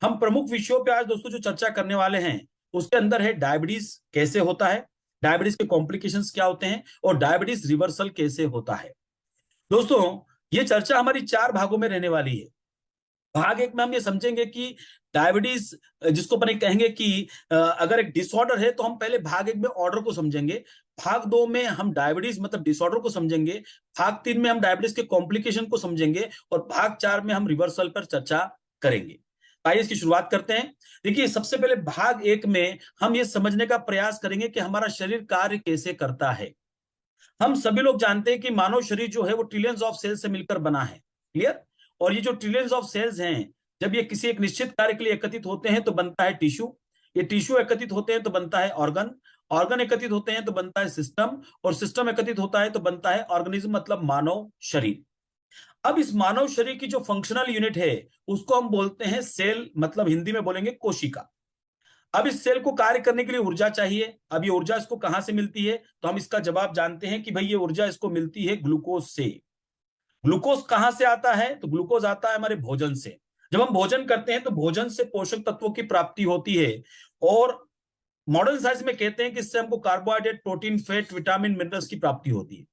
हम प्रमुख विषयों पे आज दोस्तों जो चर्चा करने वाले हैं उसके अंदर है डायबिटीज कैसे होता है, डायबिटीज के कॉम्प्लिकेशंस क्या होते हैं और डायबिटीज रिवर्सल कैसे होता है। दोस्तों ये चर्चा हमारी 4 भागों में रहने वाली है। भाग 1 में हम ये समझेंगे कि डायबिटीज जिसको अपन कहेंगे कि अगर एक डिसऑर्डर है तो हम पहले भाग 1 में ऑर्डर को समझेंगे। भाग 2 में हम डायबिटीज मतलब डिसऑर्डर को समझेंगे। भाग 3 में हम डायबिटीज के कॉम्प्लिकेशन को समझेंगे और भाग 4 में हम रिवर्सल पर चर्चा करेंगे। आइए इसकी शुरुआत करते हैं। देखिए सबसे पहले भाग 1 में हम ये समझने का प्रयास करेंगे कि हमारा शरीर कार्य कैसे करता है। हम सभी लोग जानते हैं कि मानव शरीर जो है वो ट्रिलियंस ऑफ सेल्स से मिलकर बना है। क्लियर। और ये जो ट्रिलियंस ऑफ सेल्स हैं, जब ये किसी एक निश्चित कार्य के लिए एकत्रित होते हैं तो बनता है टिश्यू। ये टिश्यू एकत्रित होते हैं तो बनता है ऑर्गन। ऑर्गन एकत्रित होते हैं तो बनता है सिस्टम और सिस्टम एकत्रित होता है तो बनता है ऑर्गेनिज्म मतलब मानव शरीर। अब इस मानव शरीर की जो फंक्शनल यूनिट है उसको हम बोलते हैं सेल, मतलब हिंदी में बोलेंगे कोशिका। अब इस सेल को कार्य करने के लिए ऊर्जा चाहिए। अब ये ऊर्जा इसको कहां से मिलती है तो हम इसका जवाब जानते हैं कि भाई ये ऊर्जा इसको मिलती है ग्लूकोज से। ग्लूकोज कहां से आता है तो ग्लूकोज आता है हमारे भोजन से। जब हम भोजन करते हैं तो भोजन से पोषक तत्वों की प्राप्ति होती है और मॉडर्न साइंस में कहते हैं कि इससे हमको carbohydrate, protein, fat, vitamin, minerals की प्राप्ति होती है।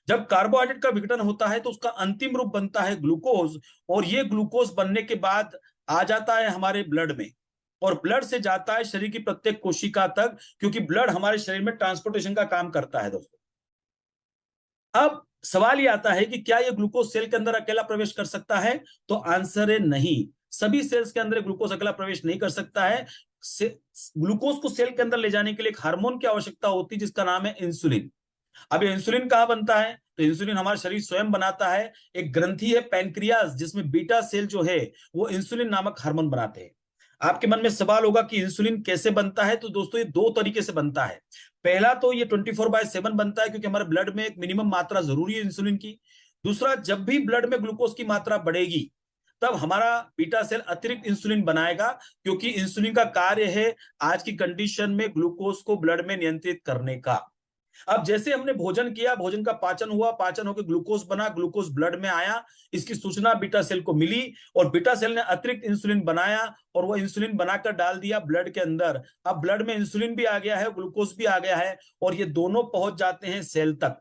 जब कार्बोहाइड्रेट का विघटन होता है तो उसका अंतिम रूप बनता है ग्लूकोज और ये ग्लूकोज बनने के बाद आ जाता है हमारे ब्लड में और ब्लड से जाता है शरीर की प्रत्येक कोशिका तक, क्योंकि ब्लड हमारे शरीर में ट्रांसपोर्टेशन का काम करता है दोस्तों। अब सवाल ये आता है कि क्या ये ग्लूकोज सेल के अंदर अकेला प्रवेश कर सकता है तो आंसर है नहीं। सभी सेल्स के अंदर ग्लूकोज अकेला प्रवेश नहीं कर सकता है। ग्लूकोज को सेल के अंदर ले जाने के लिए एक हार्मोन की आवश्यकता होती है जिसका नाम है इंसुलिन। अब इंसुलिन कहां बनता है तो इंसुलिन हमारा शरीर स्वयं बनाता है। एक ग्रंथि है पैनक्रियाज जिसमें बीटा सेल जो है वो इंसुलिन नामक हार्मोन बनाते हैं। आपके मन में सवाल होगा कि इंसुलिन कैसे बनता है तो दोस्तों ये 2 तरीके से बनता है। पहला तो ये 24/7 बनता है क्योंकि हमारे ब्लड में एक मिनिमम मात्रा जरूरी है इंसुलिन की। दूसरा, जब भी ब्लड में ग्लूकोज की मात्रा बढ़ेगी तब हमारा बीटा सेल अतिरिक्त इंसुलिन बनाएगा, क्योंकि इंसुलिन का कार्य है आज की कंडीशन में ग्लूकोज को ब्लड में नियंत्रित करने का। अब जैसे हमने भोजन किया, भोजन का पाचन हुआ, पाचन होकर ग्लूकोज बना, ग्लूकोज ब्लड में आया, इसकी सूचना बीटा सेल को मिली और बीटा सेल ने अतिरिक्त इंसुलिन बनाया और वो इंसुलिन बनाकर डाल दिया ब्लड के अंदर। अब ब्लड में इंसुलिन भी आ गया है, ग्लूकोज भी आ गया है और ये दोनों पहुंच जाते हैं सेल तक।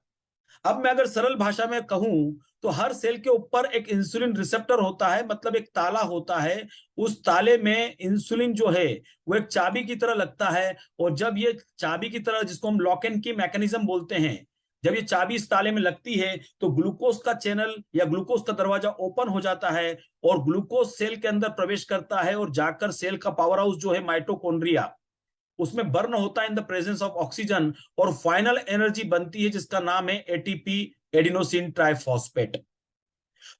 अब मैं अगर सरल भाषा में कहूं तो हर सेल के ऊपर एक इंसुलिन रिसेप्टर होता है, मतलब एक ताला होता है। उस ताले में इंसुलिन जो है वो एक चाबी की तरह लगता है और जब ये चाबी की तरह, जिसको हम लॉक एंड की मैकेनिज्म बोलते हैं, जब ये चाबी इस ताले में लगती है तो ग्लूकोज का चैनल या ग्लूकोज का दरवाजा ओपन हो जाता है और ग्लूकोज सेल के अंदर प्रवेश करता है और जाकर सेल का पावर हाउस जो है माइटोकॉन्ड्रिया, उसमें बर्न होता है in the presence of oxygen और फाइनल एनर्जी बनती है जिसका नाम है एटीपी, एडिनोसिन ट्राइफॉस्फेट।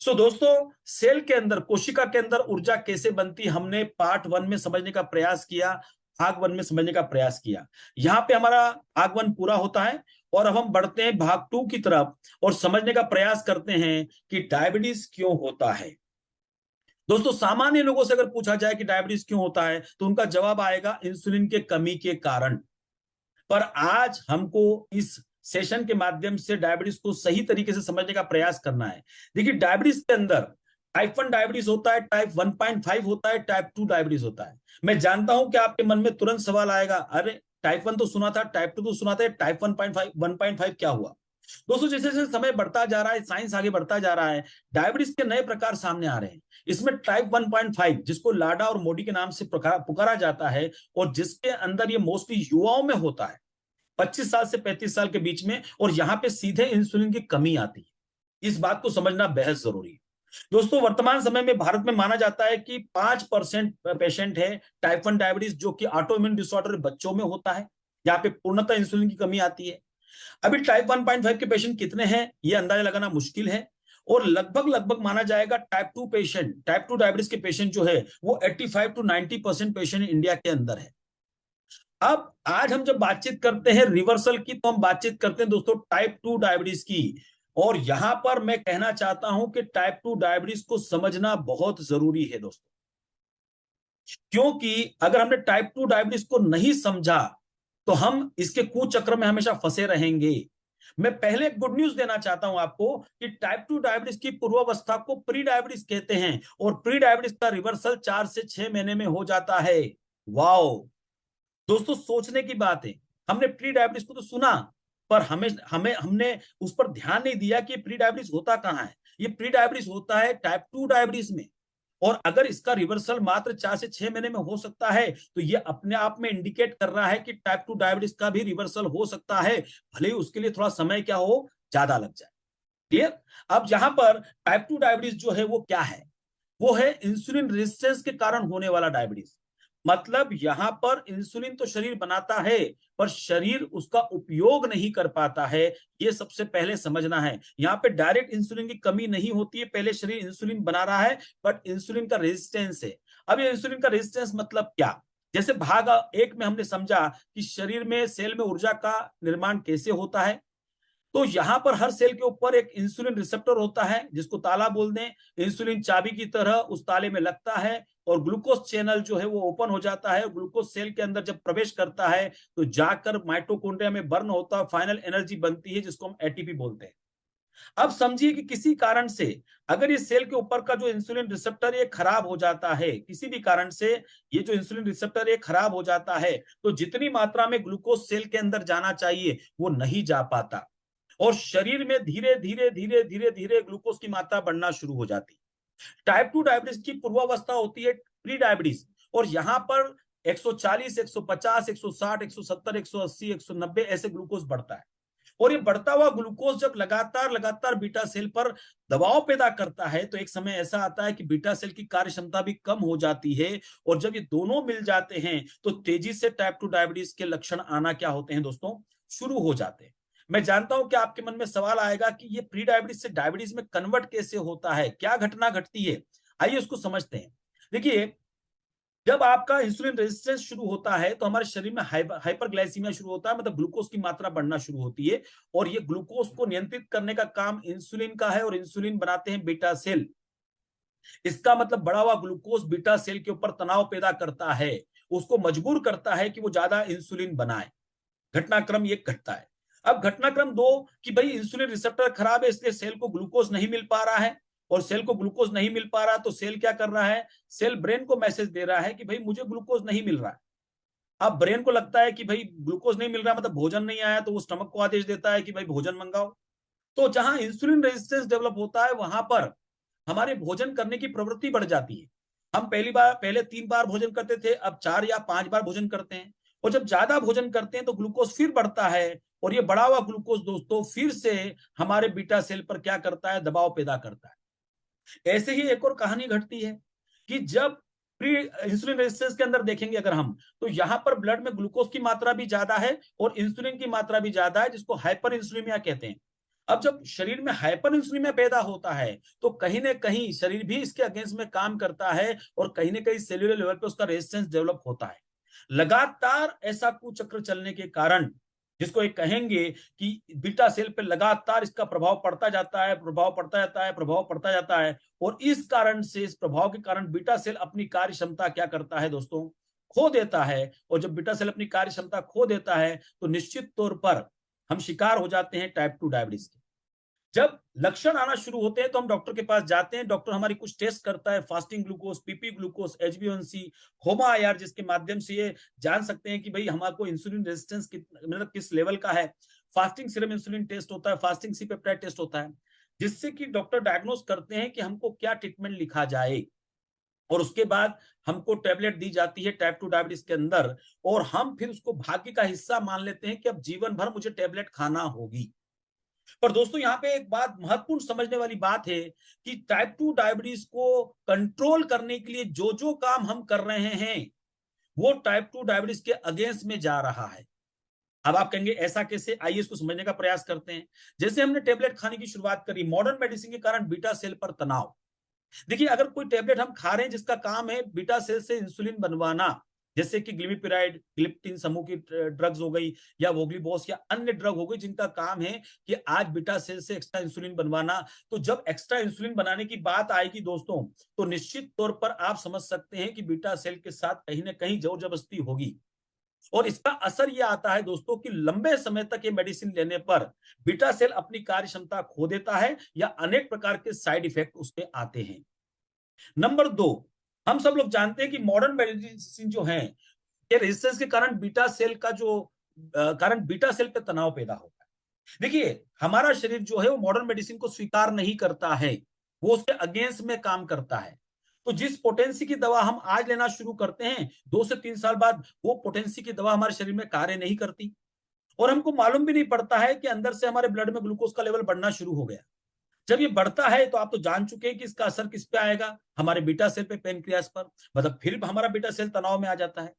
सो दोस्तों, सेल के अंदर, कोशिका के अंदर ऊर्जा कैसे बनती हमने पार्ट 1 में समझने का प्रयास किया, भाग 1 में समझने का प्रयास किया। यहां पे हमारा भाग 1 पूरा होता है और अब हम बढ़ते हैं भाग 2 की तरफ और समझने का प्रयास करते हैं कि डायबिटीज क्यों होता है। दोस्तों, सामान्य लोगों से अगर पूछा जाए कि डायबिटीज क्यों होता है तो उनका जवाब आएगा इंसुलिन के कमी के कारण। पर आज हमको इस सेशन के माध्यम से डायबिटीज को सही तरीके से समझने का प्रयास करना है। देखिए, डायबिटीज के अंदर टाइप 1 डायबिटीज होता है, टाइप 1.5 होता है, टाइप 2 डायबिटीज होता है। मैं जानता हूं कि आपके मन में तुरंत सवाल आएगा, अरे टाइप 1 तो सुना था, टाइप 2 तो सुना था, टाइप 1.5 क्या हुआ। दोस्तों, जैसे जैसे समय बढ़ता जा रहा है, साइंस आगे बढ़ता जा रहा है, डायबिटीज के नए प्रकार सामने आ रहे हैं। इसमें टाइप 1.5 जिसको लाडा और मोडी के नाम से पुकारा जाता है और जिसके अंदर ये मोस्टली युवाओं में होता है, 25 साल से 35 साल के बीच में, और यहां पे सीधे इंसुलिन की कमी आती है। इस बात को समझना बेहद जरूरी है। दोस्तों, वर्तमान समय में भारत में माना जाता है कि 5% पेशेंट है टाइप 1 डायबिटीज जो कि ऑटोइम्यून डिसऑर्डर बच्चों में होता है, जहां पे पूर्णतः इंसुलिन की कमी आती है। अभी टाइप 1.5 के पेशेंट कितने हैं ये अंदाजा लगाना मुश्किल है और लगभग लगभग माना जाएगा टाइप 2 डायबिटीज के पेशेंट जो है वो 85 to 90% पेशेंट इंडिया के अंदर है। अब आज हम जब बातचीत करते हैं रिवर्सल की तो हम बातचीत करते हैं दोस्तों टाइप 2 डायबिटीज की। और यहां पर मैं कहना चाहता हूं कि टाइप 2 डायबिटीज को समझना बहुत जरूरी है दोस्तों, क्योंकि अगर हमने टाइप 2 डायबिटीज को नहीं समझा तो हम इसके कुचक्र में हमेशा फंसे रहेंगे। मैं पहले एक गुड न्यूज देना चाहता हूं आपको कि टाइप 2 डायबिटीज की पूर्वावस्था को प्री डायबिटीज कहते हैं और प्री डायबिटीज का रिवर्सल 4 से 6 महीने में हो जाता है। वाओ दोस्तों, सोचने की बात है। हमने प्री डायबिटीज को तो सुना, पर हमें हमें हमने उस पर ध्यान नहीं दिया कि प्री डायबिटीज होता कहां है। ये प्री डायबिटीज होता है टाइप 2 डायबिटीज में, और अगर इसका रिवर्सल मात्र 4 से 6 महीने में हो सकता है तो ये अपने आप में इंडिकेट कर रहा है कि टाइप 2 डायबिटीज का भी रिवर्सल हो सकता है, भले ही उसके लिए थोड़ा समय क्या हो, ज्यादा लग जाए। क्लियर? अब यहां पर टाइप 2 डायबिटीज जो है वो क्या है? वो है इंसुलिन रेजिस्टेंस के कारण होने वाला डायबिटीज। मतलब यहां पर इंसुलिन तो शरीर बनाता है, पर शरीर उसका उपयोग नहीं कर पाता है। ये सबसे पहले समझना है। यहां पे डायरेक्ट इंसुलिन की कमी नहीं होती है, पहले शरीर इंसुलिन बना रहा है, बट इंसुलिन का रेजिस्टेंस है। अब ये इंसुलिन का रेजिस्टेंस मतलब क्या? जैसे भाग एक में हमने समझा कि शरीर में सेल में ऊर्जा का निर्माण कैसे होता है। तो यहां पर हर सेल के ऊपर एक इंसुलिन रिसेप्टर होता है, जिसको ताला बोल दें। इंसुलिन चाबी की तरह उस ताले में लगता है और ग्लूकोज चैनल जो है वो ओपन हो जाता है। ग्लूकोज सेल के अंदर जब प्रवेश करता है तो जाकर माइटोकॉन्ड्रिया में बर्न होता है, फाइनल एनर्जी बनती है, जिसको हम एटीपी बोलते हैं। अब समझिए कि किसी कारण से अगर ये सेल के ऊपर का जो इंसुलिन रिसेप्टर ये खराब हो जाता है, किसी भी कारण से ये जो इंसुलिन रिसेप्टर ये खराब हो जाता है, तो जितनी मात्रा में ग्लूकोज सेल के अंदर जाना चाहिए वो नहीं जा पाता, और शरीर में धीरे धीरे धीरे धीरे धीरे ग्लूकोज की मात्रा बढ़ना शुरू हो जाती। टाइप 2 डायबिटीज की पूर्वावस्था होती है प्री डायबिटीज, और यहां पर 140, 150, 160, 170, 180, 190 ऐसे ग्लूकोज बढ़ता है। और ये बढ़ता हुआ ग्लूकोज जब लगातार लगातार बीटा सेल पर दबाव पैदा करता है, तो एक समय ऐसा आता है कि बीटा सेल की कार्य क्षमता भी कम हो जाती है। और जब ये दोनों मिल जाते हैं तो तेजी से टाइप 2 डायबिटीज के लक्षण आना क्या होते हैं दोस्तों, शुरू हो जाते हैं। मैं जानता हूं कि आपके मन में सवाल आएगा कि ये प्री डायबिटीज से डायबिटीज में कन्वर्ट कैसे होता है, क्या घटना घटती है। आइए उसको समझते हैं। देखिए, जब आपका इंसुलिन रेजिस्टेंस शुरू होता है तो हमारे शरीर में हाइपरग्लाइसीमिया शुरू होता है, मतलब ग्लूकोज की मात्रा बढ़ना शुरू होती है। और ये ग्लूकोज को नियंत्रित करने का काम इंसुलिन का है, और इंसुलिन बनाते हैं बीटा सेल। इसका मतलब बढ़ा हुआ ग्लूकोज बीटा सेल के ऊपर तनाव पैदा करता है, उसको मजबूर करता है कि वो ज्यादा इंसुलिन बनाए। घटनाक्रम ये घटता है। अब घटनाक्रम दो, कि भाई इंसुलिन रिसेप्टर खराब है, इसलिए सेल को ग्लूकोज नहीं मिल पा रहा है। और सेल को ग्लूकोज नहीं मिल पा रहा तो सेल क्या कर रहा है, सेल ब्रेन को मैसेज दे रहा है कि भाई मुझे ग्लूकोज नहीं मिल रहा है। अब ब्रेन को लगता है कि भाई ग्लूकोज नहीं मिल रहा मतलब भोजन नहीं आया, तो वो स्टमक को आदेश देता है कि भाई भोजन मंगाओ। तो जहां इंसुलिन रेजिस्टेंस डेवलप होता है वहां पर हमारे भोजन करने की प्रवृत्ति बढ़ जाती है। हम पहले 3 बार भोजन करते थे, अब 4 या 5 बार भोजन करते हैं। और जब ज्यादा भोजन करते हैं तो ग्लूकोज फिर बढ़ता है, और ये बढ़ा हुआ ग्लूकोज दोस्तों फिर से हमारे बीटा सेल पर क्या करता है, दबाव पैदा करता है। ऐसे ही एक और कहानी घटती है कि जब प्री इंसुलिन रेजिस्टेंस के अंदर देखेंगे अगर हम, तो यहां पर ब्लड में ग्लूकोज की मात्रा भी ज्यादा है और इंसुलिन की मात्रा भी ज्यादा है, जिसको हाइपर इंसुलिनिया कहते हैं। अब जब शरीर में हाइपर इंसुलिनिया पैदा होता है तो कहीं ना कहीं शरीर भी इसके अगेंस्ट में काम करता है, और कहीं ना कहीं सेल्यूलर लेवल पे उसका रेजिस्टेंस डेवलप होता है। लगातार ऐसा कुचक्र चलने के कारण, जिसको एक कहेंगे कि बीटा सेल पे लगातार इसका प्रभाव पड़ता जाता है, प्रभाव पड़ता जाता है, प्रभाव पड़ता जाता है। और इस कारण से, इस प्रभाव के कारण बीटा सेल अपनी कार्य क्षमता क्या करता है दोस्तों, खो देता है। और जब बीटा सेल अपनी कार्य क्षमता खो देता है तो निश्चित तौर पर हम शिकार हो जाते हैं टाइप 2 डायबिटीज के। जब लक्षण आना शुरू होते हैं तो हम डॉक्टर के पास जाते हैं। डॉक्टर हमारी कुछ टेस्ट करता है, fasting glucose, PP glucose, HbA1c, होमा IR, जिसके माध्यम से ये जान सकते हैं कि भाई हमारे इंसुलिन रेजिस्टेंस मतलब किस लेवल का है। फास्टिंग सीरम इंसुलिन टेस्ट होता है, फास्टिंग सी पेप्टाइड टेस्ट होता है, जिससे कि डॉक्टर डायग्नोस करते हैं कि हमको क्या ट्रीटमेंट लिखा जाए। और उसके बाद हमको टेबलेट दी जाती है टाइप 2 डायबिटीज के अंदर, और हम फिर उसको भाग्य का हिस्सा मान लेते हैं कि अब जीवन भर मुझे टेबलेट खाना होगी। पर दोस्तों यहाँ पे एक बात महत्वपूर्ण समझने वाली बात है कि टाइप 2 डायबिटीज को कंट्रोल करने के लिए जो जो काम हम कर रहे हैं वो टाइप 2 डायबिटीज के अगेंस्ट में जा रहा है। अब आप कहेंगे ऐसा कैसे, आइए इसको समझने का प्रयास करते हैं। जैसे हमने टेबलेट खाने की शुरुआत करी, मॉडर्न मेडिसिन के कारण बीटा सेल पर तनाव। देखिए, अगर कोई टेबलेट हम खा रहे हैं जिसका काम है बीटा सेल से इंसुलिन बनवाना, जैसे कि ग्लिमिपिराइड, ग्लिप्टिन समूह की ड्रग्स हो गई, या वोग्लिबॉस या अन्य ड्रग हो गई, जिनका काम है कि आज बीटा सेल से एक्स्ट्रा इंसुलिन बनवाना। तो जब एक्स्ट्रा इंसुलिन बनाने की बात आएगी दोस्तों, तो निश्चित तौर पर आप समझ सकते हैं कि बीटा सेल के साथ कहीं ना कहीं जोर जबरदस्ती होगी। और इसका असर ये आता है दोस्तों कि लंबे समय तक ये मेडिसिन लेने पर बीटा सेल अपनी कार्य क्षमता खो देता है या अनेक प्रकार के साइड इफेक्ट उसके आते हैं। नंबर 2, हम सब लोग जानते हैं कि मॉडर्न मेडिसिन जो है, ये रेजिस्टेंस के कारण बीटा सेल का जो कारण बीटा सेल पे तनाव पैदा होता है। देखिए, हमारा शरीर जो है वो मॉडर्न मेडिसिन को स्वीकार नहीं करता है, वो उसके अगेंस्ट में काम करता है। तो जिस पोटेंसी की दवा हम आज लेना शुरू करते हैं, 2 से 3 साल बाद वो पोटेंसी की दवा हमारे शरीर में कार्य नहीं करती और हमको मालूम भी नहीं पड़ता है कि अंदर से हमारे ब्लड में ग्लूकोज का लेवल बढ़ना शुरू हो गया। जब ये बढ़ता है तो आप तो जान चुके हैं कि इसका असर किस पे आएगा, हमारे बीटा सेल पे, पेनक्रियास पर, मतलब फिर हमारा बीटा सेल तनाव में आ जाता है।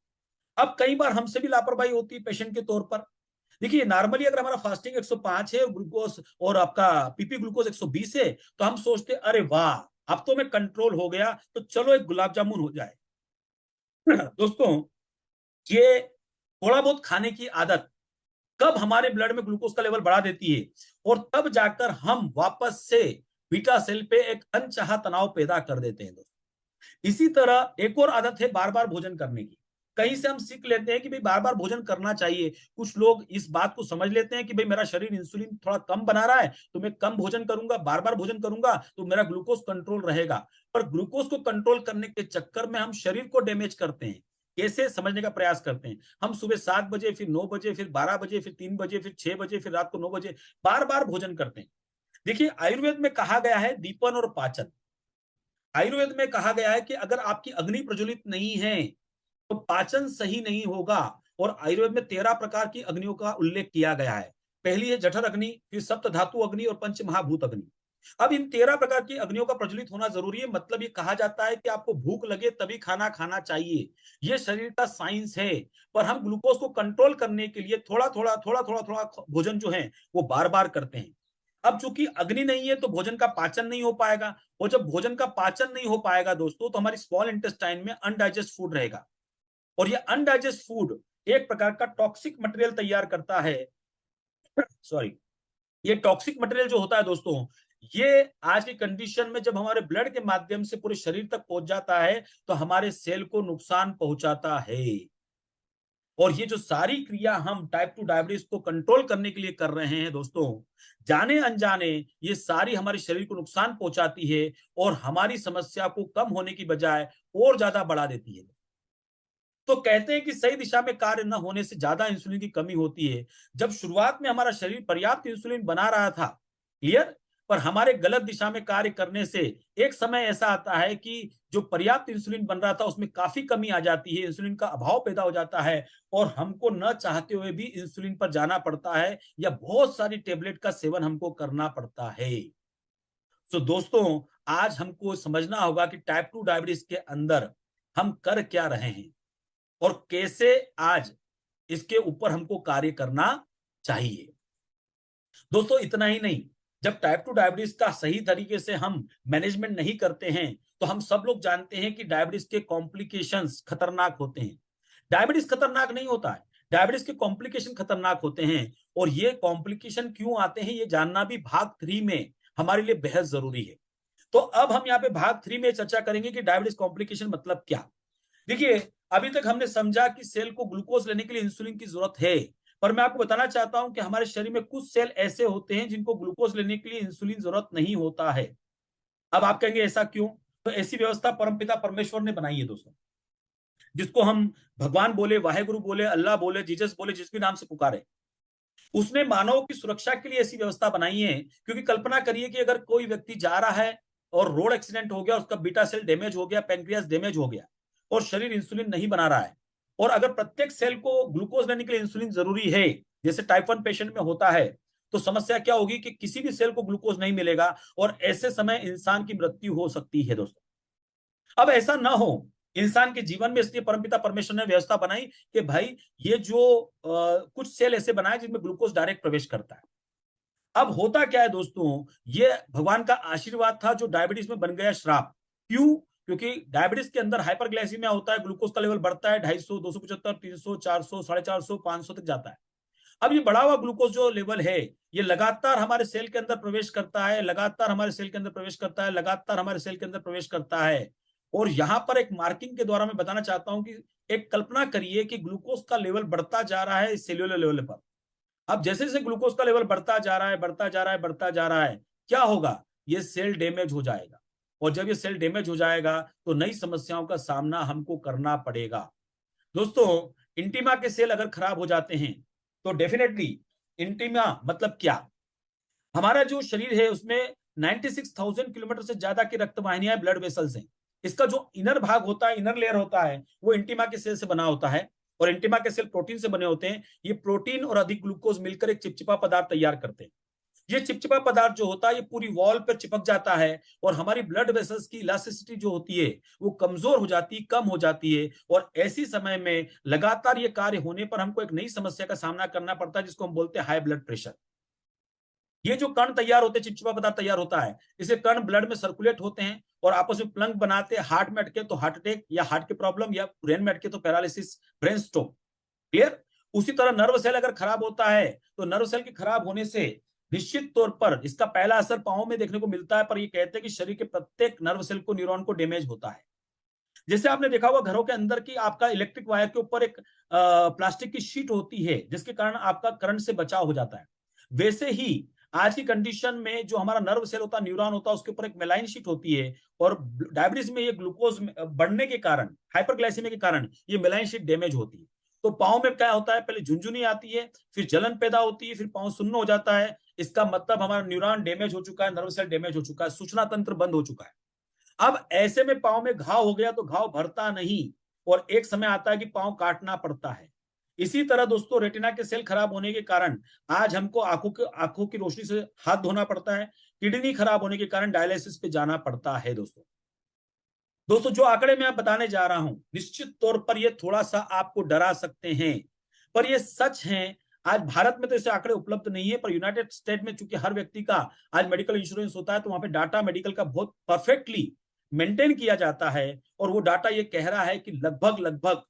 अब कई बार हमसे भी लापरवाही होती है पेशेंट के तौर पर। देखिए, नॉर्मली अगर हमारा फास्टिंग 105 है और ग्लूकोज और आपका पीपी ग्लूकोज 120 है, तो हम सोचते हैं अरे वाह, अब तो मैं कंट्रोल हो गया, तो चलो एक गुलाब जामुन हो जाए। दोस्तों, ये थोड़ा बहुत खाने की आदत कब हमारे ब्लड में ग्लूकोज का लेवल बढ़ा देती है और तब जाकर हम वापस से बीटा सेल पे एक अनचाहा तनाव पैदा कर देते हैं दोस्तों। इसी तरह एक और आदत है बार बार भोजन करने की। कहीं से हम सीख लेते हैं कि भाई बार बार भोजन करना चाहिए। कुछ लोग इस बात को समझ लेते हैं कि भाई मेरा शरीर इंसुलिन थोड़ा कम बना रहा है, तो मैं कम भोजन करूंगा, बार बार भोजन करूंगा तो मेरा ग्लूकोज कंट्रोल रहेगा। पर ग्लूकोज को कंट्रोल करने के चक्कर में हम शरीर को डैमेज करते हैं। कैसे, समझने का प्रयास करते हैं। हम सुबह 7 बजे, फिर 9 बजे, फिर 12 बजे, फिर 3 बजे, फिर 6 बजे, फिर रात को 9 बजे बार बार भोजन करते हैं। देखिए, आयुर्वेद में कहा गया है दीपन और पाचन। आयुर्वेद में कहा गया है कि अगर आपकी अग्नि प्रज्वलित नहीं है तो पाचन सही नहीं होगा। और आयुर्वेद में 13 प्रकार की अग्नियों का उल्लेख किया गया है। पहली है जठर अग्नि, फिर सप्त धातु अग्नि और पंच महाभूत अग्नि। अब इन 13 प्रकार की अग्नियों का प्रज्वलित होना जरूरी है। मतलब ये कहा जाता है कि आपको भूख लगे तभी खाना खाना चाहिए, ये शरीर का साइंस है। पर हम ग्लूकोज को कंट्रोल करने के लिए थोड़ा थोड़ा थोड़ा थोड़ा थोड़ा भोजन जो है वो बार बार करते हैं। अब चूंकि अग्नि नहीं है तो भोजन का पाचन नहीं हो पाएगा, और जब भोजन का पाचन नहीं हो पाएगा दोस्तों, तो हमारी स्मॉल इंटेस्टाइन में अनडाइजेस्ट फूड रहेगा और ये अनडाइजेस्ट फूड एक प्रकार का टॉक्सिक मटेरियल तैयार करता है। सॉरी, ये टॉक्सिक मटेरियल जो होता है दोस्तों, ये आज की कंडीशन में जब हमारे ब्लड के माध्यम से पूरे शरीर तक पहुंच जाता है तो हमारे सेल को नुकसान पहुंचाता है। और ये जो सारी क्रिया हम टाइप 2 डायबिटीज को कंट्रोल करने के लिए कर रहे हैं दोस्तों, जाने अनजाने ये सारी हमारे शरीर को नुकसान पहुंचाती है और हमारी समस्या को कम होने की बजाय और ज्यादा बढ़ा देती है। तो कहते हैं कि सही दिशा में कार्य न होने से ज्यादा इंसुलिन की कमी होती है। जब शुरुआत में हमारा शरीर पर्याप्त इंसुलिन बना रहा था, क्लियर, पर हमारे गलत दिशा में कार्य करने से एक समय ऐसा आता है कि जो पर्याप्त इंसुलिन बन रहा था उसमें काफी कमी आ जाती है, इंसुलिन का अभाव पैदा हो जाता है और हमको न चाहते हुए भी इंसुलिन पर जाना पड़ता है या बहुत सारी टेबलेट का सेवन हमको करना पड़ता है। तो दोस्तों, आज हमको समझना होगा कि टाइप 2 डायबिटीज के अंदर हम कर क्या रहे हैं और कैसे आज इसके ऊपर हमको कार्य करना चाहिए। दोस्तों, इतना ही नहीं, जब टाइप 2 डायबिटीज का सही तरीके से हम मैनेजमेंट नहीं करते हैं तो हम सब लोग जानते हैं कि डायबिटीज के कॉम्प्लिकेशंस खतरनाक होते हैं। डायबिटीज खतरनाक नहीं होता है, डायबिटीज के कॉम्प्लिकेशन खतरनाक होते हैं। और ये कॉम्प्लिकेशन क्यों आते हैं ये जानना भी भाग 3 में हमारे लिए बेहद जरूरी है। तो अब हम यहाँ पे भाग 3 में चर्चा करेंगे कि डायबिटीज कॉम्प्लिकेशन मतलब क्या। देखिए, अभी तक हमने समझा कि सेल को ग्लूकोज लेने के लिए इंसुलिन की जरूरत है, पर मैं आपको बताना चाहता हूं कि हमारे शरीर में कुछ सेल ऐसे होते हैं जिनको ग्लूकोज लेने के लिए इंसुलिन जरूरत नहीं होता है। अब आप कहेंगे ऐसा क्यों? तो ऐसी व्यवस्था परमपिता परमेश्वर ने बनाई है दोस्तों, जिसको हम भगवान बोले, वाहेगुरु बोले, अल्लाह बोले, जीसस बोले, जिस भी नाम से पुकारे, उसने मानव की सुरक्षा के लिए ऐसी व्यवस्था बनाई है। क्योंकि कल्पना करिए कि अगर कोई व्यक्ति जा रहा है और रोड एक्सीडेंट हो गया, उसका बीटा सेल डैमेज हो गया, पैंक्रियास डैमेज हो गया और शरीर इंसुलिन नहीं बना रहा है, और अगर प्रत्येक सेल को ग्लूकोज लेने के लिए इंसुलिन जरूरी है, जैसे टाइप 1 पेशेंट में होता है, तो समस्या क्या होगी कि किसी भी सेल को ग्लूकोज नहीं मिलेगा और ऐसे समय इंसान की मृत्यु हो सकती है दोस्तों। अब ऐसा ना हो इंसान के जीवन में, इसलिए परमपिता परमेश्वर ने व्यवस्था बनाई कि भाई ये जो कुछ सेल ऐसे बनाए जिनमें ग्लूकोज डायरेक्ट प्रवेश करता है। अब होता क्या है दोस्तों, ये भगवान का आशीर्वाद था जो डायबिटीज में बन गया श्राप। क्यों? क्योंकि डायबिटीज के अंदर हाइपरग्लाइसीमिया होता है, ग्लूकोज का लेवल बढ़ता है, 250, 275, 300, 400, 450, 500 तक जाता है। अब ये बढ़ा हुआ ग्लूकोज जो लेवल है, ये लगातार हमारे सेल के अंदर प्रवेश करता है, लगातार हमारे सेल के अंदर प्रवेश करता है, लगातार हमारे सेल के अंदर प्रवेश करता है। और यहां पर एक मार्किंग के द्वारा मैं बताना चाहता हूं कि एक कल्पना करिए कि ग्लूकोज का लेवल बढ़ता जा रहा है सेल्यूलर लेवल पर। अब जैसे जैसे ग्लूकोज का लेवल बढ़ता जा रहा है, बढ़ता जा रहा है, बढ़ता जा रहा है, क्या होगा? ये सेल डैमेज हो जाएगा, और जब ये सेल डैमेज हो जाएगा तो नई समस्याओं का सामना हमको करना पड़ेगा। दोस्तों, इंटीमा के सेल अगर खराब हो जाते हैं तो डेफिनेटली, इंटीमा मतलब क्या? हमारा जो शरीर है उसमें 96,000 किलोमीटर से ज्यादा की रक्त वाहिनियां, ब्लड वेसल्स हैं। इसका जो इनर भाग होता है, इनर लेयर होता है, वो इंटीमा के सेल से बना होता है, और इंटीमा के सेल प्रोटीन से बने होते हैं। ये प्रोटीन और अधिक ग्लूकोज मिलकर एक चिपचिपा पदार्थ तैयार करते हैं। ये चिपचिपा पदार्थ जो होता है ये पूरी वॉल पर चिपक जाता है, और हमारी ब्लड वेसल्स की इलास्टिसिटी जो होती है वो कमजोर हो जाती है, कम हो जाती है, और ऐसी समय में लगातार ये कार्य होने पर हमको एक नई समस्या का सामना करना पड़ता है, जिसको हम बोलते हैं हाई ब्लड प्रेशर। ये जो कण तैयार होते हैं, चिपचिपा पदार्थ तैयार होता है, इसे कण ब्लड में सर्कुलेट होते हैं और आपस में प्लंग बनाते हैं। हार्ट में अटके तो हार्ट अटैक या हार्ट की प्रॉब्लम, या ब्रेन में अटके तो पैरालिसिस, ब्रेन स्ट्रोक। क्लियर? उसी तरह नर्व सेल अगर खराब होता है तो नर्व सेल के खराब होने से निश्चित तौर पर इसका पहला असर पांव में देखने को मिलता है, पर ये कहते हैं कि शरीर के प्रत्येक नर्व सेल को, न्यूरॉन को डैमेज होता है। जैसे आपने देखा होगा घरों के अंदर की आपका इलेक्ट्रिक वायर के ऊपर एक प्लास्टिक की शीट होती है, जिसके कारण आपका करंट से बचाव हो जाता है। वैसे ही आज की कंडीशन में जो हमारा नर्व सेल होता है, न्यूरॉन होता है, उसके ऊपर एक मेलाइन शीट होती है, और डायबिटीज में ये ग्लूकोज बढ़ने के कारण, हाइपरग्लाइसीमिया के कारण ये मेलाइन शीट डैमेज होती है। तो पाँव में क्या होता है? पहले झुनझुनी आती है, फिर जलन पैदा होती है, फिर पाँव सुन्न हो जाता है। इसका मतलब हमारा न्यूरॉन डैमेज हो चुका है, नर्व सेल डैमेज हो चुका है, सूचना तंत्र बंद हो चुका है। अब ऐसे में पाँव में घाव हो गया तो घाव भरता नहीं, और एक समय आता है कि पाँव काटना पड़ता है। इसी तरह दोस्तों, रेटिना के सेल खराब होने के कारण आज हमको आंखों की रोशनी से हाथ धोना पड़ता है। किडनी खराब होने के कारण डायलिसिस पे जाना पड़ता है। दोस्तों दोस्तों जो आंकड़े मैं बताने जा रहा हूं, निश्चित तौर पर ये थोड़ा सा आपको डरा सकते हैं, पर ये सच है। आज भारत में तो ऐसे आंकड़े उपलब्ध नहीं है, पर यूनाइटेड स्टेट में चूंकि हर व्यक्ति का आज मेडिकल इंश्योरेंस होता है, तो वहां पे डाटा मेडिकल का बहुत परफेक्टली मेंटेन किया जाता है, और वो डाटा ये कह रहा है कि लगभग लगभग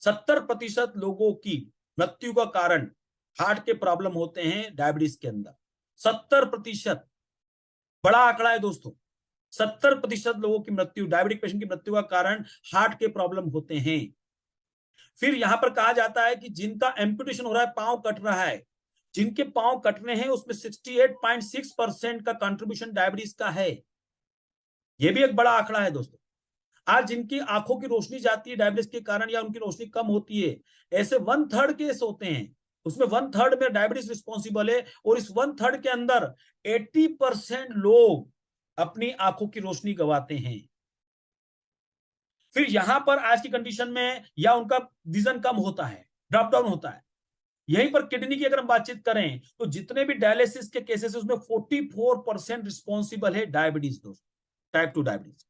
70% लोगों की मृत्यु का कारण हार्ट के प्रॉब्लम होते हैं डायबिटीज के अंदर। 70%, बड़ा आंकड़ा है दोस्तों। 70% लोगों की मृत्यु, डायबिटिक पेशेंट की मृत्यु का कारण हार्ट के प्रॉब्लम होते हैं। फिर यहां पर कहा जाता है कि जिनका एम्पुटेशन हो रहा है, पांव कट रहा है, जिनके पांव कटने हैं उसमें 68.6% का कंट्रीब्यूशन डायबिटीज का है। यह भी एक बड़ा आंकड़ा है दोस्तों। आज जिनकी आंखों की रोशनी जाती है डायबिटीज के कारण, या उनकी रोशनी कम होती है, ऐसे 1/3 केस होते हैं, उसमें 1/3 में डायबिटीज रिस्पॉन्सिबल है, और इस 1/3 के अंदर 80% लोग अपनी आंखों की रोशनी गंवाते हैं। फिर यहां पर आज की कंडीशन में या उनका विजन कम होता है, ड्रॉप डाउन होता है। यहीं पर किडनी की अगर हम बातचीत करें तो जितने भी डायलिसिस के केसेस उसमें 44% रिस्पॉन्सिबल है डायबिटीज दोस्तों, टाइप 2 डायबिटीज।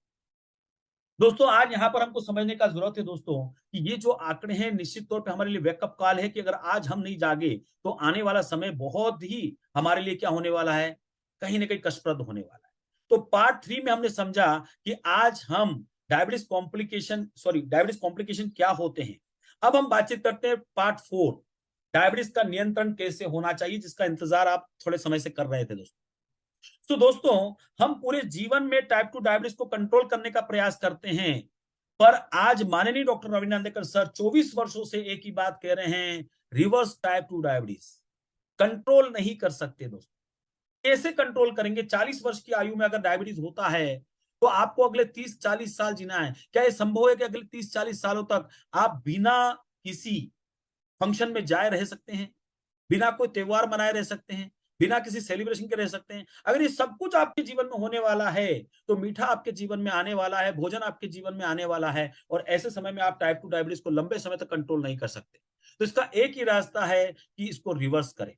दोस्तों आज यहां पर हमको समझने का जरूरत है दोस्तों कि ये जो आंकड़े हैं निश्चित तौर पे हमारे लिए वेकअप कॉल है, कि अगर आज हम नहीं जागे तो आने वाला समय बहुत ही हमारे लिए क्या होने वाला है, कहीं ना कहीं कष्टप्रद होने वाला है। तो पार्ट 3 में हमने समझा कि आज हम डायबिटीज कॉम्प्लिकेशन क्या होते हैं। अब हम बातचीत करते हैं पार्ट 4, डायबिटीज का नियंत्रण कैसे होना चाहिए, जिसका इंतजार आप थोड़े समय से कर रहे थे दोस्तों। तो दोस्तों हम पूरे जीवन में टाइप 2 डायबिटीज को कंट्रोल करने का प्रयास करते हैं, पर आज माननीय डॉक्टर रविंद्र नांदेकर सर 24 वर्षों से एक ही बात कह रहे हैं, रिवर्स टाइप 2 डायबिटीज कंट्रोल नहीं कर सकते दोस्तों। कैसे कंट्रोल करेंगे? 40 वर्ष की आयु में अगर डायबिटीज होता है तो आपको अगले 30-40 साल जीना है। क्या यह संभव है कि अगले 30-40 सालों तक आप बिना किसी फंक्शन में जाए रह सकते हैं, बिना कोई त्योहार मनाए रह सकते हैं, बिना किसी सेलिब्रेशन के रह सकते हैं? अगर ये सब कुछ आपके जीवन में होने वाला है तो मीठा आपके जीवन में आने वाला है, भोजन आपके जीवन में आने वाला है, और ऐसे समय में आप टाइप 2 डायबिटीज को लंबे समय तक कंट्रोल नहीं कर सकते। तो इसका एक ही रास्ता है कि इसको रिवर्स करें।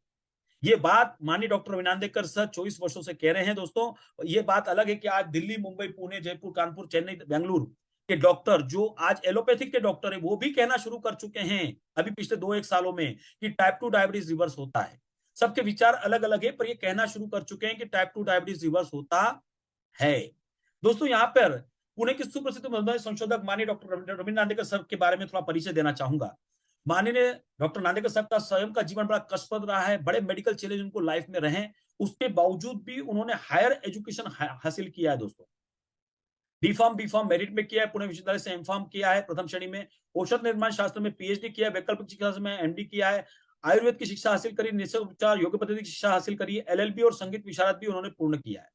ये बात माननीय डॉक्टर रविनांदेकर सर 24 वर्षों से कह रहे हैं दोस्तों। ये बात अलग है कि आज दिल्ली, मुंबई, पुणे, जयपुर, कानपुर, चेन्नई, बेंगलुरु के डॉक्टर जो आज एलोपैथिक के डॉक्टर है वो भी कहना शुरू कर चुके हैं अभी पिछले 2-1 सालों में कि टाइप 2 डायबिटीज रिवर्स होता है। सबके विचार अलग अलग है, पर ये कहना शुरू कर चुके हैं कि टाइप 2 डायबिटीज रिवर्स होता है। दोस्तों यहाँ पर पुणे के सुप्रसिद्ध मधुमेह संशोधक माननीय डॉक्टर रविंद्र नांदेकर सर के बारे में थोड़ा परिचय देना चाहूंगा। माननीय डॉक्टर नांदेकर साहब का स्वयं का जीवन बड़ा कष्टप्रद रहा है, बड़े मेडिकल चैलेंज उनको लाइफ में रहे, उसके बावजूद भी उन्होंने हायर एजुकेशन हासिल किया है दोस्तों। डी फार्म मेरिट में किया है, पुणे विश्वविद्यालय से एम.फार्म किया है प्रथम श्रेणी में, औषध निर्माण शास्त्र में पीएचडी किया है, वैकल्पिक चिकित्सा में एमडी किया है, आयुर्वेद की शिक्षा हासिल करी, निसर्ग उपचार योग पद्धति की शिक्षा हासिल करी है, एलएलबी और संगीत विशारद भी उन्होंने पूर्ण किया है।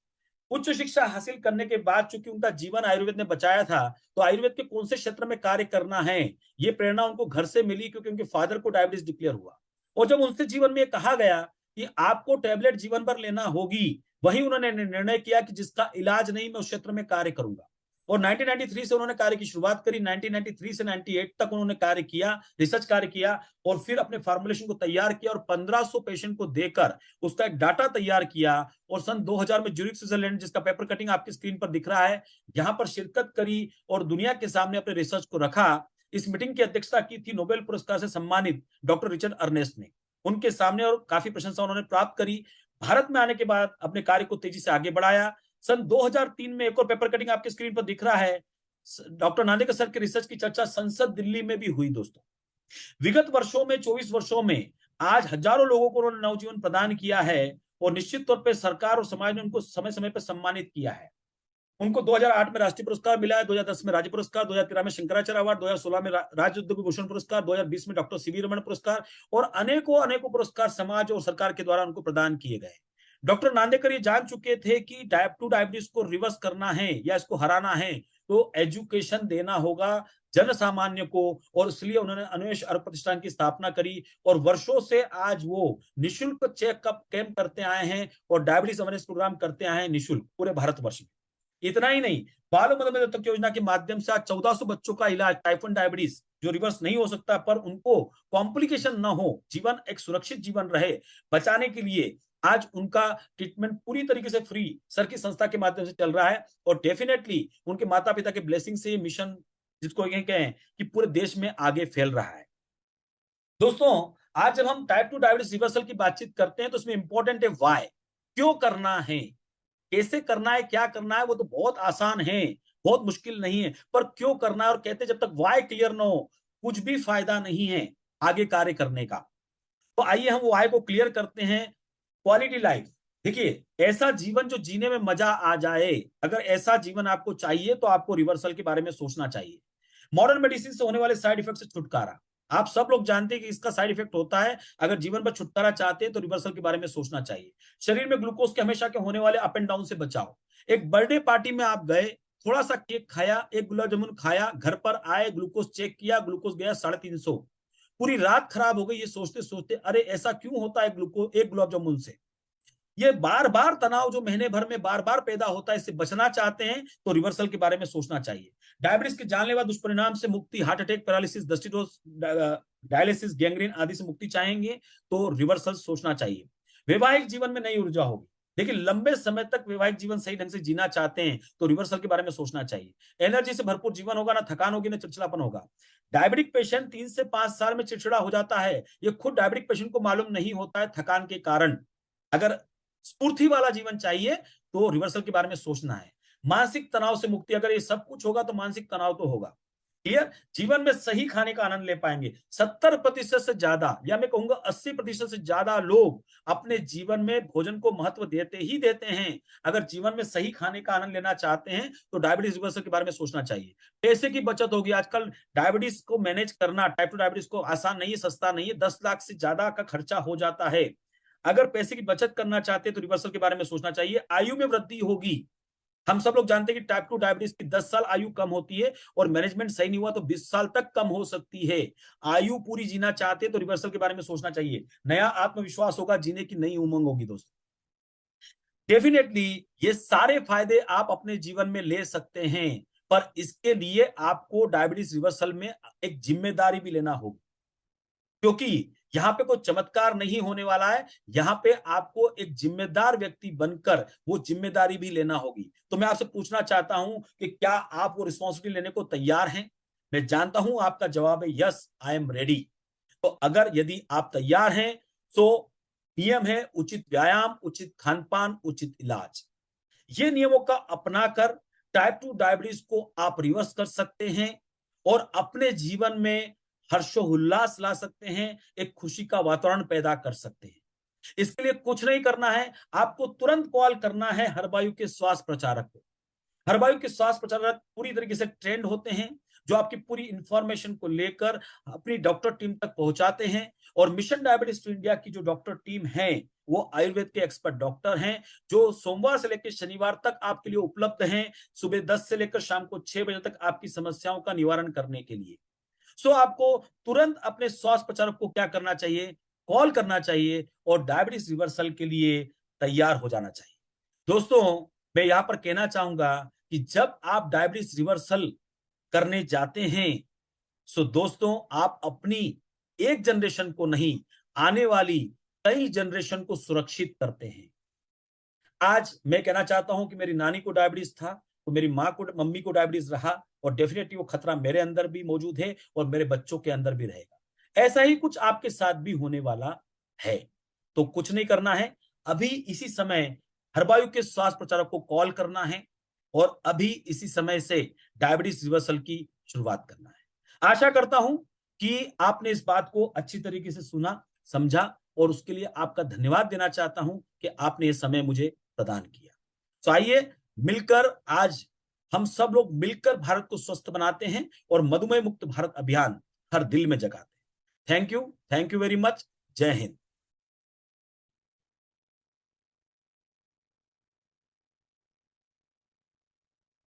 उच्च शिक्षा हासिल करने के बाद चूंकि उनका जीवन आयुर्वेद ने बचाया था, तो आयुर्वेद के कौन से क्षेत्र में कार्य करना है, ये प्रेरणा उनको घर से मिली, क्योंकि उनके फादर को डायबिटीज डिक्लेयर हुआ। और जब उनसे जीवन में कहा गया कि आपको टैबलेट जीवन भर लेना होगी, वही उन्होंने निर्णय किया कि जिसका इलाज नहीं, मैं उस क्षेत्र में कार्य करूंगा। और 1993 से उन्होंने कार्य की शुरुआत करी। 1993 से 98 तक उन्होंने कार्य किया, रिसर्च कार्य किया, और फिर अपने फॉर्मुलेशन को तैयार किया और 1500 पेशेंट को देकर उसका एक डाटा तैयार किया। और सन 2000 में ज्यूरिख स्विट्जरलैंड, जिसका पेपर कटिंग आपकी स्क्रीन पर दिख रहा है, यहां पर शिरकत करी और दुनिया के सामने अपने रिसर्च को रखा। इस मीटिंग की अध्यक्षता की थी नोबेल पुरस्कार से सम्मानित डॉक्टर रिचर्ड अर्नेस्ट ने, उनके सामने, और काफी प्रशंसा उन्होंने प्राप्त करी। भारत में आने के बाद अपने कार्य को तेजी से आगे बढ़ाया। सन 2003 में एक और पेपर कटिंग आपकी स्क्रीन पर दिख रहा है, डॉक्टर नांदेकर सर के रिसर्च की चर्चा संसद दिल्ली में भी हुई। दोस्तों, विगत वर्षों में, 24 वर्षों में आज हजारों लोगों को उन्होंने नवजीवन प्रदान किया है, और निश्चित तौर पर सरकार और समाज ने उनको समय समय पर सम्मानित किया है। उनको 2008 में राष्ट्रीय पुरस्कार मिला है, 2010 में राज्य पुरस्कार, 2013 में शंकराचार्य अवार्ड, 2016 में राज्य उद्योग भूषण पुरस्कार, 2020 में डॉक्टर सीवी रमन पुरस्कार, और अनेकों अनेकों पुरस्कार समाज और सरकार के द्वारा उनको प्रदान किए गए। डॉक्टर नांदेकर ये जान चुके थे कि टाइप 2 डायबिटीज को रिवर्स करना है या इसको हराना है, तो एजुकेशन देना होगा जन सामान्य को, और इसलिए उन्होंने अन्वेष अर्क प्रतिष्ठान की स्थापना करी। और वर्षों से आज वो निशुल्क चेकअप कैंप करते आए हैं और डायबिटीज अवेयरनेस प्रोग्राम करते आए हैं निशुल्क पूरे भारतवर्ष में। इतना ही नहीं, बाल मधुमेह दत्तक योजना के माध्यम से आज 1400 बच्चों का इलाज टाइप 1 डायबिटीज जो रिवर्स नहीं हो सकता, पर उनको कॉम्प्लिकेशन ना हो, जीवन एक सुरक्षित जीवन रहे, बचाने के लिए आज उनका ट्रीटमेंट पूरी तरीके से फ्री सर की संस्था के माध्यम से चल रहा है। और डेफिनेटली उनके माता पिता के ब्लेसिंग से ये मिशन, जिसको ये कहें कि पूरे देश में आगे फैल रहा है। दोस्तों, आज जब हम टाइप 2 डायबिटीज रिवर्सल की बातचीत करते हैं, तो उसमें इंपॉर्टेंट है व्हाई, क्यों करना है, कैसे करना है, क्या करना है, वो तो बहुत आसान है, बहुत मुश्किल नहीं है, पर क्यों करना है। और कहते हैं जब तक व्हाई क्लियर ना हो, कुछ भी फायदा नहीं है आगे कार्य करने का। तो आइए हम व्हाई को क्लियर करते हैं। क्वालिटी लाइफ, देखिए, ऐसा जीवन जो जीने में मजा आ जाए, अगर ऐसा जीवन आपको चाहिए तो आपको रिवर्सल के बारे में सोचना चाहिए। मॉडर्न मेडिसिन से होने वाले साइड इफेक्ट से छुटकारा, आप सब लोग जानते हैं कि इसका साइड इफेक्ट होता है। अगर जीवन पर छुटकारा चाहते हैं तो रिवर्सल के बारे में सोचना चाहिए। शरीर में ग्लूकोज के हमेशा के होने वाले अप एंड डाउन से बचाओ। एक बर्थडे पार्टी में आप गए, थोड़ा सा केक खाया, एक गुलाब जामुन खाया, घर पर आए, ग्लूकोज चेक किया, ग्लूकोज गया 350, पूरी रात खराब हो गई ये सोचते सोचते, अरे ऐसा क्यों होता है ग्लूकोज एक गुलाब जामुन से। ये बार बार तनाव जो महीने भर में बार बार पैदा होता है, इससे बचना चाहते हैं तो रिवर्सल के बारे में सोचना चाहिए। डायबिटीज के जानलेवा दुष्परिणाम से मुक्ति, हार्ट अटैक, पैरालिसिस, दृष्टिदोष, डायलिसिस, गैंग्रीन आदि से मुक्ति चाहेंगे तो रिवर्सल सोचना चाहिए। वैवाहिक जीवन में नई ऊर्जा होगी। देखिए, लंबे समय तक वैवाहिक जीवन सही ढंग से जीना चाहते हैं तो रिवर्सल के बारे में सोचना चाहिए। एनर्जी से भरपूर जीवन होगा, ना थकान होगी, ना चिड़चिड़ापन होगा। डायबिटिक पेशेंट 3 से 5 साल में चिड़चिड़ा हो जाता है, ये खुद डायबिटिक पेशेंट को मालूम नहीं होता है थकान के कारण। अगर स्फूर्ति वाला जीवन चाहिए तो रिवर्सल के बारे में सोचना है। मानसिक तनाव से मुक्ति, अगर ये सब कुछ होगा तो मानसिक तनाव तो होगा। क्लियर, जीवन में सही खाने का आनंद ले पाएंगे। 70% से ज्यादा, या मैं कहूंगा 80% से ज्यादा लोग अपने जीवन में भोजन को महत्व देते ही देते हैं। अगर जीवन में सही खाने का आनंद लेना चाहते हैं तो डायबिटीज रिवर्सल के बारे में सोचना चाहिए। पैसे की बचत होगी। आजकल डायबिटीज को मैनेज करना, टाइप 2 डायबिटीज को आसान नहीं है, सस्ता नहीं है, 10 लाख से ज्यादा का खर्चा हो जाता है। अगर पैसे की बचत करना चाहते हैं तो रिवर्सल के बारे में सोचना चाहिए। आयु में वृद्धि होगी। हम सब लोग जानते हैं कि टाइप 2 डायबिटीज की 10 साल आयु कम होती है, और मैनेजमेंट सही नहीं हुआ तो 20 साल तक कम हो सकती है। आयु पूरी जीना चाहते हैं तो रिवर्सल के बारे में सोचना चाहिए। नया आत्मविश्वास होगा, जीने की नई उमंग होगी। दोस्तों, डेफिनेटली ये सारे फायदे आप अपने जीवन में ले सकते हैं, पर इसके लिए आपको डायबिटीज रिवर्सल में एक जिम्मेदारी भी लेना होगी, क्योंकि यहां पे कोई चमत्कार नहीं होने वाला है। यहां पे आपको एक जिम्मेदार व्यक्ति बनकर वो जिम्मेदारी भी लेना होगी। तो मैं आपसे पूछना चाहता हूं कि क्या आप वो रिस्पॉन्सिबिलिटी लेने को तैयार हैं? मैं जानता हूं आपका जवाब है यस, आई एम रेडी। तो अगर यदि आप तैयार हैं तो नियम है उचित व्यायाम, उचित खानपान, उचित इलाज। ये नियमों का अपनाकर टाइप 2 डायबिटीज को आप रिवर्स कर सकते हैं और अपने जीवन में हर्षोल्लास ला सकते हैं, एक खुशी का वातावरण पैदा कर सकते हैं। इसके लिए कुछ नहीं करना है, आपको तुरंत कॉल करना है हरबायु के स्वास्थ्य प्रचारक को। हर्बायु के श्वास प्रचारक पूरी तरीके से ट्रेंड होते हैं, जो आपकी पूरी इंफॉर्मेशन को लेकर अपनी डॉक्टर टीम तक पहुंचाते हैं। और मिशन डायबिटीज टू इंडिया की जो डॉक्टर टीम है, वो आयुर्वेद के एक्सपर्ट डॉक्टर हैं, जो सोमवार से लेकर शनिवार तक आपके लिए उपलब्ध हैं, सुबह 10 से लेकर शाम को 6 बजे तक आपकी समस्याओं का निवारण करने के लिए। सो आपको तुरंत अपने श्वास प्रचारक को क्या करना चाहिए? कॉल करना चाहिए और डायबिटीज रिवर्सल के लिए तैयार हो जाना चाहिए। दोस्तों, मैं यहां पर कहना चाहूंगा कि जब आप डायबिटीज रिवर्सल करने जाते हैं, सो दोस्तों आप अपनी एक जनरेशन को नहीं, आने वाली कई जनरेशन को सुरक्षित करते हैं। आज मैं कहना चाहता हूं कि मेरी नानी को डायबिटीज था, तो मेरी माँ को, मम्मी को डायबिटीज रहा, और डेफिनेटली वो खतरा मेरे अंदर भी मौजूद है और मेरे बच्चों के अंदर भी रहेगा। ऐसा ही कुछ आपके साथ भी होने वाला है। तो कुछ नहीं करना है, अभी इसी समय हरबायु के श्वास प्रचारक को कॉल करना है और अभी इसी समय से डायबिटीज रिवर्सल की शुरुआत करना है। आशा करता हूं कि आपने इस बात को अच्छी तरीके से सुना, समझा, और उसके लिए आपका धन्यवाद देना चाहता हूं कि आपने ये समय मुझे प्रदान किया। तो आइए मिलकर आज हम सब लोग मिलकर भारत को स्वस्थ बनाते हैं और मधुमेह मुक्त भारत अभियान हर दिल में जगाते हैं। Thank you very much. जय हिंद।